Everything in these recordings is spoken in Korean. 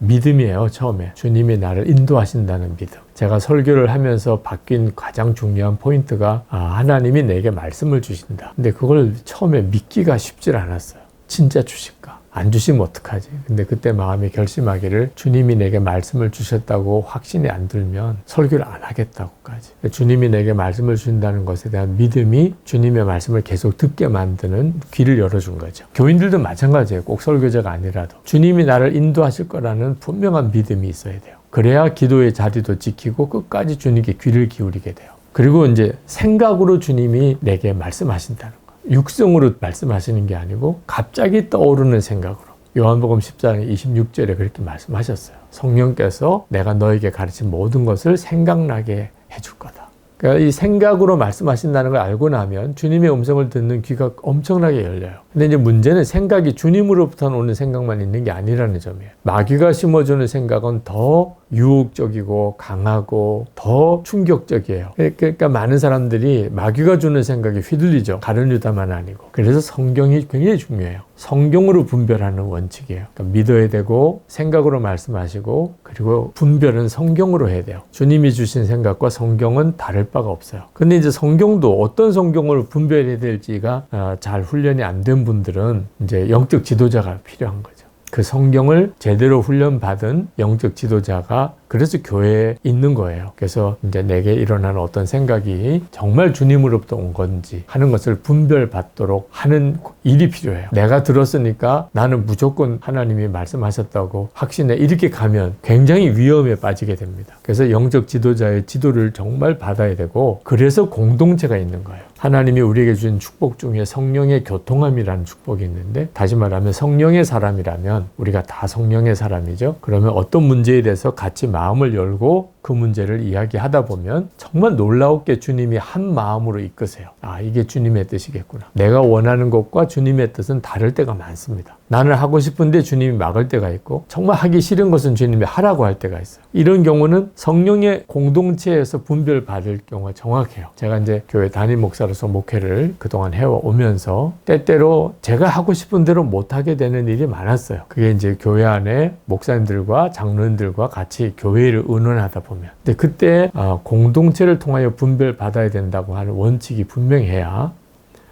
믿음이에요. 처음에 주님이 나를 인도하신다는 믿음. 제가 설교를 하면서 바뀐 가장 중요한 포인트가 하나님이 내게 말씀을 주신다. 근데 그걸 처음에 믿기가 쉽지 않았어요. 진짜 주실까? 안 주시면 어떡하지? 근데 그때 마음이 결심하기를 주님이 내게 말씀을 주셨다고 확신이 안 들면 설교를 안 하겠다고까지. 주님이 내게 말씀을 주신다는 것에 대한 믿음이 주님의 말씀을 계속 듣게 만드는 귀를 열어준 거죠. 교인들도 마찬가지예요. 꼭 설교자가 아니라도. 주님이 나를 인도하실 거라는 분명한 믿음이 있어야 돼요. 그래야 기도의 자리도 지키고 끝까지 주님께 귀를 기울이게 돼요. 그리고 이제 생각으로 주님이 내게 말씀하신다는 거예요. 육성으로 말씀하시는 게 아니고 갑자기 떠오르는 생각으로. 요한복음 14장 26절에 그렇게 말씀하셨어요. 성령께서 내가 너에게 가르친 모든 것을 생각나게 해줄 거다. 그러니까 이 생각으로 말씀하신다는 걸 알고 나면 주님의 음성을 듣는 귀가 엄청나게 열려요. 근데 이제 문제는 생각이 주님으로부터 오는 생각만 있는 게 아니라는 점이에요. 마귀가 심어주는 생각은 더 유혹적이고 강하고 더 충격적이에요. 그러니까 많은 사람들이 마귀가 주는 생각에 휘둘리죠. 다른 유다만 아니고. 그래서 성경이 굉장히 중요해요. 성경으로 분별하는 원칙이에요. 그러니까 믿어야 되고 생각으로 말씀하시고 그리고 분별은 성경으로 해야 돼요. 주님이 주신 생각과 성경은 다를 바가 없어요. 근데 이제 성경도 어떤 성경을 분별해야 될지가 잘 훈련이 안 된 분들은 이제 영적 지도자가 필요한 거죠. 그 성경을 제대로 훈련받은 영적 지도자가 그래서 교회에 있는 거예요. 그래서 이제 내게 일어나는 어떤 생각이 정말 주님으로부터 온 건지 하는 것을 분별받도록 하는 일이 필요해요. 내가 들었으니까 나는 무조건 하나님이 말씀하셨다고 확신해 이렇게 가면 굉장히 위험에 빠지게 됩니다. 그래서 영적 지도자의 지도를 정말 받아야 되고 그래서 공동체가 있는 거예요. 하나님이 우리에게 주신 축복 중에 성령의 교통함이라는 축복이 있는데 다시 말하면 성령의 사람이라면 우리가 다 성령의 사람이죠. 그러면 어떤 문제에 대해서 같이 마음을 열고 그 문제를 이야기하다 보면 정말 놀라웠게 주님이 한 마음으로 이끄세요. 이게 주님의 뜻이겠구나. 내가 원하는 것과 주님의 뜻은 다를 때가 많습니다. 나는 하고 싶은데 주님이 막을 때가 있고 정말 하기 싫은 것은 주님이 하라고 할 때가 있어요. 이런 경우는 성령의 공동체에서 분별받을 경우가 정확해요. 제가 이제 교회 담임 목사로서 목회를 그동안 해오면서 때때로 제가 하고 싶은 대로 못하게 되는 일이 많았어요. 그게 이제 교회 안에 목사님들과 장로님들과 같이 교회를 의논하다 보면 근데 그때 공동체를 통하여 분별받아야 된다고 하는 원칙이 분명해야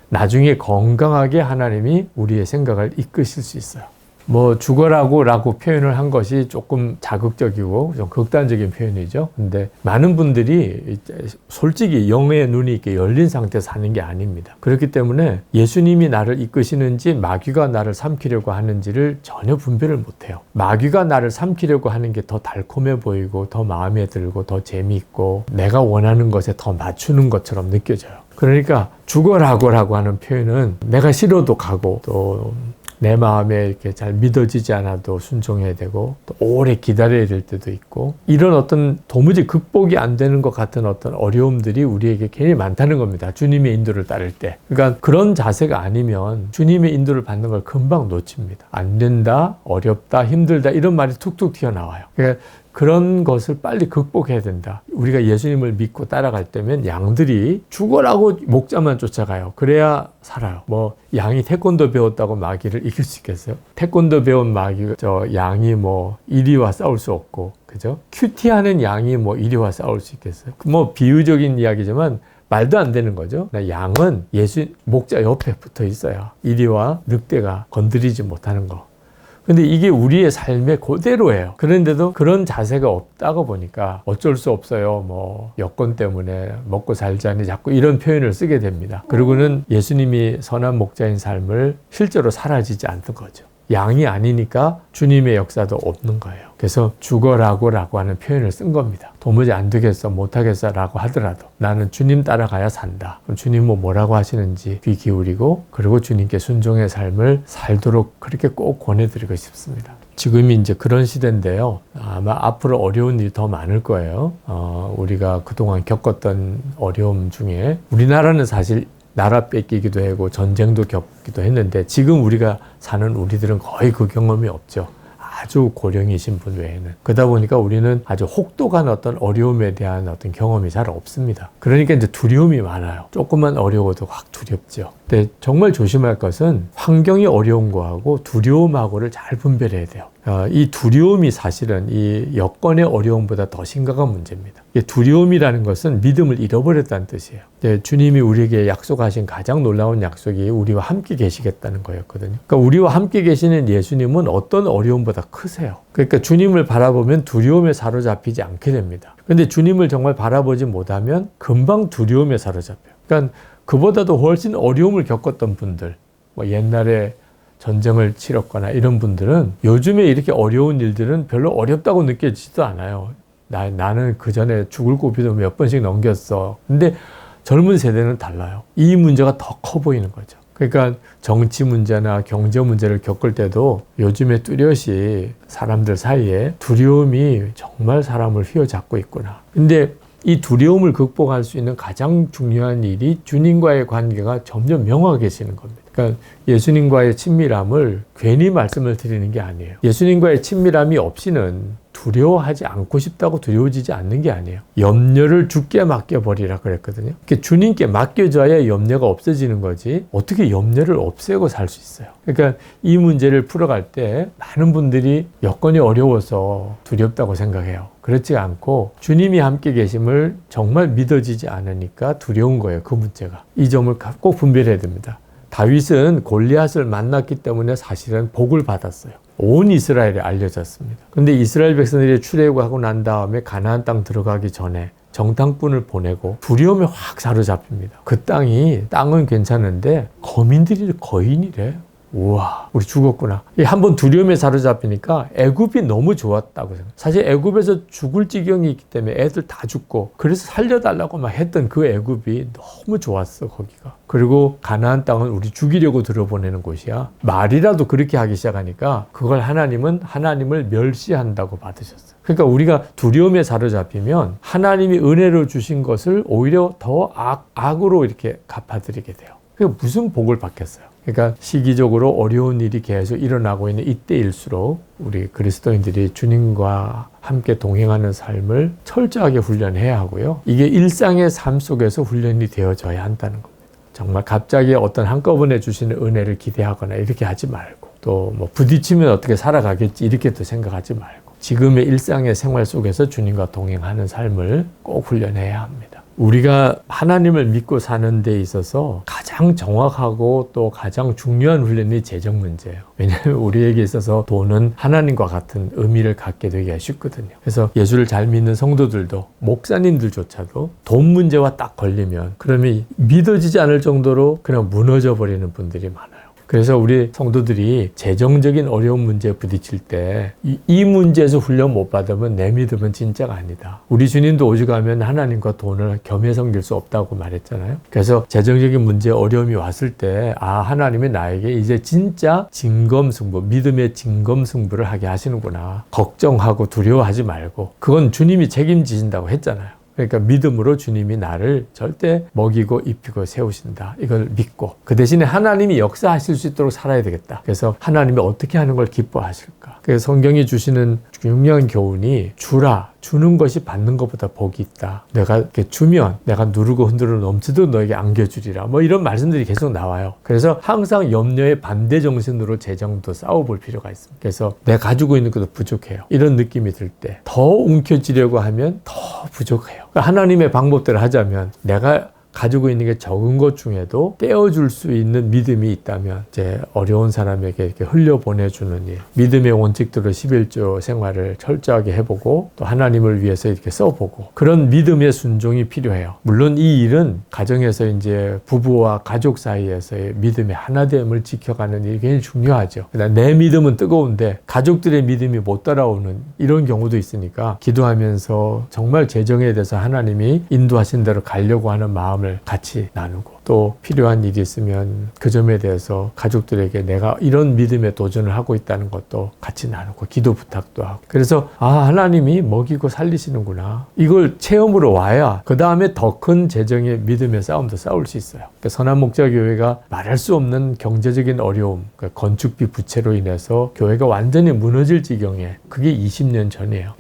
나중에 건강하게 하나님이 우리의 생각을 이끄실 수 있어요. 죽어라고 표현을 한 것이 조금 자극적이고 좀 극단적인 표현이죠. 근데 많은 분들이 솔직히 영의 눈이 이렇게 열린 상태에서 사는 게 아닙니다. 그렇기 때문에 예수님이 나를 이끄시는지 마귀가 나를 삼키려고 하는지를 전혀 분별을 못해요. 마귀가 나를 삼키려고 하는 게 더 달콤해 보이고 더 마음에 들고 더 재미있고 내가 원하는 것에 더 맞추는 것처럼 느껴져요. 그러니까 죽어라고 하는 표현은 내가 싫어도 가고 또 내 마음에 이렇게 잘 믿어지지 않아도 순종해야 되고 또 오래 기다려야 될 때도 있고 이런 어떤 도무지 극복이 안 되는 것 같은 어떤 어려움들이 우리에게 굉장히 많다는 겁니다. 주님의 인도를 따를 때. 그러니까 그런 자세가 아니면 주님의 인도를 받는 걸 금방 놓칩니다. 안 된다, 어렵다, 힘들다 이런 말이 툭툭 튀어나와요. 그러니까 그런 것을 빨리 극복해야 된다. 우리가 예수님을 믿고 따라갈 때면 양들이 죽어라고 목자만 쫓아가요. 그래야 살아요. 양이 태권도 배웠다고 마귀를 이길 수 있겠어요? 태권도 배운 양이 이리와 싸울 수 없고, 그죠? 큐티하는 양이 이리와 싸울 수 있겠어요? 비유적인 이야기지만 말도 안 되는 거죠. 양은 목자 옆에 붙어 있어야 이리와 늑대가 건드리지 못하는 거. 근데 이게 우리의 삶의 그대로예요. 그런데도 그런 자세가 없다고 보니까 어쩔 수 없어요. 여건 때문에 먹고 살자니 자꾸 이런 표현을 쓰게 됩니다. 그리고는 예수님이 선한 목자인 삶을 실제로 사라지지 않는 거죠. 양이 아니니까 주님의 역사도 없는 거예요. 그래서 죽어라고 하는 표현을 쓴 겁니다. 도무지 안 되겠어, 못하겠어 라고 하더라도 나는 주님 따라가야 산다. 그럼 주님은 뭐라고 하시는지 귀 기울이고 그리고 주님께 순종의 삶을 살도록 그렇게 꼭 권해드리고 싶습니다. 지금이 이제 그런 시대인데요. 아마 앞으로 어려운 일이 더 많을 거예요. 우리가 그동안 겪었던 어려움 중에 우리나라는 사실 나라 뺏기기도 하고 전쟁도 겪기도 했는데 지금 우리가 사는 우리들은 거의 그 경험이 없죠. 아주 고령이신 분 외에는. 그러다 보니까 우리는 아주 혹독한 어떤 어려움에 대한 어떤 경험이 잘 없습니다. 그러니까 이제 두려움이 많아요. 조금만 어려워도 확 두렵죠. 근데 정말 조심할 것은 환경이 어려운 거하고 두려움하고를 잘 분별해야 돼요. 이 두려움이 사실은 이 여건의 어려움보다 더 심각한 문제입니다. 두려움이라는 것은 믿음을 잃어버렸다는 뜻이에요. 주님이 우리에게 약속하신 가장 놀라운 약속이 우리와 함께 계시겠다는 거였거든요. 그러니까 우리와 함께 계시는 예수님은 어떤 어려움보다 크세요. 그러니까 주님을 바라보면 두려움에 사로잡히지 않게 됩니다. 그런데 주님을 정말 바라보지 못하면 금방 두려움에 사로잡혀요. 그러니까 그보다도 훨씬 어려움을 겪었던 분들, 옛날에 전쟁을 치렀거나 이런 분들은 요즘에 이렇게 어려운 일들은 별로 어렵다고 느껴지지도 않아요. 나는 그 전에 죽을 고비도 몇 번씩 넘겼어. 근데 젊은 세대는 달라요. 이 문제가 더 커 보이는 거죠. 그러니까 정치 문제나 경제 문제를 겪을 때도 요즘에 뚜렷이 사람들 사이에 두려움이 정말 사람을 휘어잡고 있구나. 근데 이 두려움을 극복할 수 있는 가장 중요한 일이 주님과의 관계가 점점 명확해지는 겁니다. 그러니까 예수님과의 친밀함을 괜히 말씀을 드리는 게 아니에요. 예수님과의 친밀함이 없이는 두려워하지 않고 싶다고 두려워지지 않는 게 아니에요. 염려를 주께 맡겨버리라 그랬거든요. 주님께 맡겨줘야 염려가 없어지는 거지 어떻게 염려를 없애고 살 수 있어요. 그러니까 이 문제를 풀어갈 때 많은 분들이 여건이 어려워서 두렵다고 생각해요. 그렇지 않고 주님이 함께 계심을 정말 믿어지지 않으니까 두려운 거예요. 그 문제가. 이 점을 꼭 분별해야 됩니다. 다윗은 골리앗을 만났기 때문에 사실은 복을 받았어요. 온 이스라엘에 알려졌습니다. 그런데 이스라엘 백성들이 출애굽하고 난 다음에 가나안 땅 들어가기 전에 정탐꾼을 보내고 두려움에 확 사로잡힙니다. 그 땅은 괜찮은데 거인이래. 우와, 우리 죽었구나. 한번 두려움에 사로잡히니까 애굽이 너무 좋았다고 생각해요. 사실 애굽에서 죽을 지경이 있기 때문에 애들 다 죽고 그래서 살려달라고 막 했던 그 애굽이 너무 좋았어, 거기가. 그리고 가나안 땅은 우리 죽이려고 들어보내는 곳이야. 말이라도 그렇게 하기 시작하니까 그걸 하나님을 멸시한다고 받으셨어요. 그러니까 우리가 두려움에 사로잡히면 하나님이 은혜로 주신 것을 오히려 더 악으로 이렇게 갚아드리게 돼요. 그러니까 무슨 복을 받겠어요. 그러니까 시기적으로 어려운 일이 계속 일어나고 있는 이때일수록 우리 그리스도인들이 주님과 함께 동행하는 삶을 철저하게 훈련해야 하고요. 이게 일상의 삶 속에서 훈련이 되어져야 한다는 겁니다. 정말 갑자기 어떤 한꺼번에 주시는 은혜를 기대하거나 이렇게 하지 말고 또 부딪히면 어떻게 살아가겠지 이렇게도 생각하지 말고 지금의 일상의 생활 속에서 주님과 동행하는 삶을 꼭 훈련해야 합니다. 우리가 하나님을 믿고 사는 데 있어서 가장 정확하고 또 가장 중요한 훈련이 재정 문제예요. 왜냐하면 우리에게 있어서 돈은 하나님과 같은 의미를 갖게 되기가 쉽거든요. 그래서 예수를 잘 믿는 성도들도 목사님들조차도 돈 문제와 딱 걸리면 그러면 믿어지지 않을 정도로 그냥 무너져 버리는 분들이 많아요. 그래서 우리 성도들이 재정적인 어려운 문제에 부딪힐 때 이 문제에서 훈련 못 받으면 내 믿음은 진짜가 아니다. 우리 주님도 오죽하면 하나님과 돈을 겸해 섬길 수 없다고 말했잖아요. 그래서 재정적인 문제에 어려움이 왔을 때 하나님이 나에게 이제 진짜 진검승부, 믿음의 진검승부를 하게 하시는구나. 걱정하고 두려워하지 말고 그건 주님이 책임지신다고 했잖아요. 그러니까 믿음으로 주님이 나를 절대 먹이고 입히고 세우신다. 이걸 믿고 그 대신에 하나님이 역사하실 수 있도록 살아야 되겠다. 그래서 하나님이 어떻게 하는 걸 기뻐하실까? 그래서 성경이 주시는 중요한 교훈이 주는 것이 받는 것보다 복이 있다. 내가 이렇게 주면 내가 누르고 흔들어 넘치도록 너에게 안겨주리라. 이런 말씀들이 계속 나와요. 그래서 항상 염려의 반대 정신으로 재정도 싸워볼 필요가 있습니다. 그래서 내가 가지고 있는 것도 부족해요. 이런 느낌이 들 때 더 움켜쥐려고 하면 더 부족해요. 하나님의 방법대로 하자면 내가 가지고 있는 게 적은 것 중에도 떼어줄 수 있는 믿음이 있다면 이제 어려운 사람에게 이렇게 흘려보내주는 일, 믿음의 원칙대로 11조 생활을 철저하게 해보고 또 하나님을 위해서 이렇게 써보고 그런 믿음의 순종이 필요해요. 물론 이 일은 가정에서 이제 부부와 가족 사이에서의 믿음의 하나됨을 지켜가는 일이 굉장히 중요하죠. 내 믿음은 뜨거운데 가족들의 믿음이 못 따라오는 이런 경우도 있으니까 기도하면서 정말 재정에 대해서 하나님이 인도하신 대로 가려고 하는 마음을 같이 나누고 또 필요한 일이 있으면 그 점에 대해서 가족들에게 내가 이런 믿음에 도전을 하고 있다는 것도 같이 나누고 기도 부탁도 하고 그래서 하나님이 먹이고 살리시는구나 이걸 체험으로 와야 그 다음에 더 큰 재정의 믿음의 싸움도 싸울 수 있어요. 그러니까 선한목자교회가 말할 수 없는 경제적인 어려움, 그러니까 건축비 부채로 인해서 교회가 완전히 무너질 지경에 그게 20년 전이에요.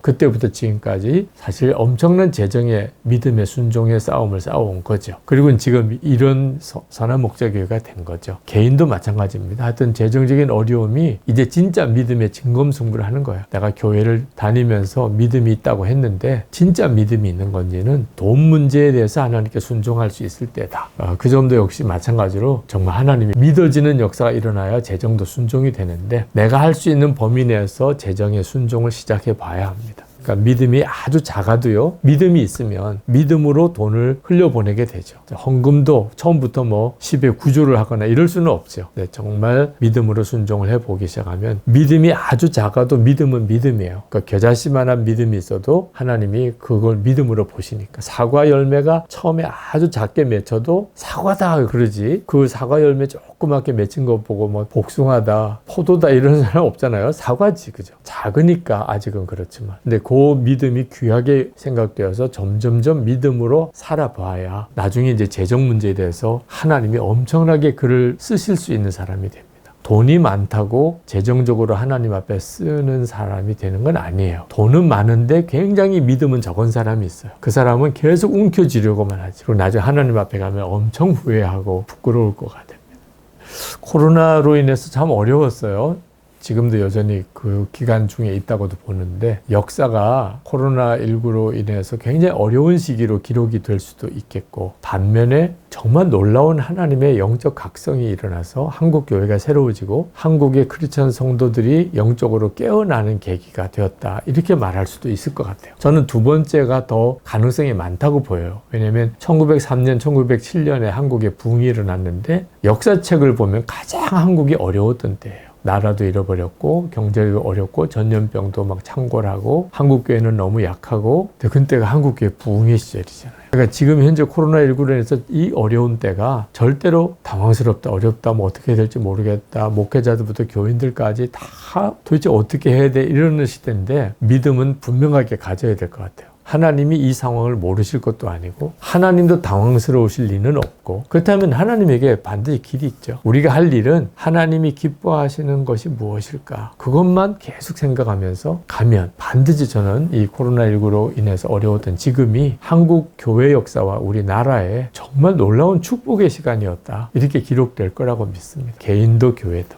그때부터 지금까지 사실 엄청난 재정의 믿음의 순종의 싸움을 싸워온 거죠. 그리고 한국은 지금 이런 선한 목자교회가 된 거죠. 개인도 마찬가지입니다. 하여튼 재정적인 어려움이 이제 진짜 믿음의 진검승부를 하는 거예요. 내가 교회를 다니면서 믿음이 있다고 했는데 진짜 믿음이 있는 건지는 돈 문제에 대해서 하나님께 순종할 수 있을 때다. 그 점도 역시 마찬가지로 정말 하나님이 믿어지는 역사가 일어나야 재정도 순종이 되는데 내가 할 수 있는 범위 내에서 재정의 순종을 시작해 봐야 합니다. 그러니까 믿음이 아주 작아도요, 믿음이 있으면 믿음으로 돈을 흘려보내게 되죠. 헌금도 처음부터 뭐 10에 9조를 하거나 이럴 수는 없죠. 네, 정말 믿음으로 순종을 해보기 시작하면 믿음이 아주 작아도 믿음은 믿음이에요. 그러니까 겨자씨만한 믿음이 있어도 하나님이 그걸 믿음으로 보시니까 사과 열매가 처음에 아주 작게 맺혀도 사과다 그러지 그 사과 열매 조그맣게 맺힌 거 보고 뭐 복숭아다 포도다 이런 사람 없잖아요. 사과지 그죠. 작으니까 아직은 그렇지만 근데 그 믿음이 귀하게 생각되어서 점점점 믿음으로 살아봐야 나중에 이제 재정 문제에 대해서 하나님이 엄청나게 그를 쓰실 수 있는 사람이 됩니다. 돈이 많다고 재정적으로 하나님 앞에 쓰는 사람이 되는 건 아니에요. 돈은 많은데 굉장히 믿음은 적은 사람이 있어요. 그 사람은 계속 움켜쥐려고만 하지. 그리고 나중에 하나님 앞에 가면 엄청 후회하고 부끄러울 것 같아요. 코로나로 인해서 참 어려웠어요. 지금도 여전히 그 기간 중에 있다고도 보는데 역사가 코로나19로 인해서 굉장히 어려운 시기로 기록이 될 수도 있겠고 반면에 정말 놀라운 하나님의 영적 각성이 일어나서 한국 교회가 새로워지고 한국의 크리스천 성도들이 영적으로 깨어나는 계기가 되었다 이렇게 말할 수도 있을 것 같아요. 저는 두 번째가 더 가능성이 많다고 보여요. 왜냐하면 1903년, 1907년에 한국에 붕이 일어났는데 역사책을 보면 가장 한국이 어려웠던 때예요. 나라도 잃어버렸고 경제도 어렵고 전염병도 막 창궐하고 한국교회는 너무 약하고 그때가 한국교회 부흥의 시절이잖아요. 그러니까 지금 현재 코로나19로 인해서 이 어려운 때가 절대로 당황스럽다 어렵다 뭐 어떻게 해야 될지 모르겠다 목회자들부터 교인들까지 다 도대체 어떻게 해야 돼 이러는 시대인데 믿음은 분명하게 가져야 될 것 같아요. 하나님이 이 상황을 모르실 것도 아니고 하나님도 당황스러우실 리는 없고 그렇다면 하나님에게 반드시 길이 있죠. 우리가 할 일은 하나님이 기뻐하시는 것이 무엇일까 그것만 계속 생각하면서 가면 반드시 저는 이 코로나19로 인해서 어려웠던 지금이 한국 교회 역사와 우리나라의 정말 놀라운 축복의 시간이었다 이렇게 기록될 거라고 믿습니다. 개인도 교회도.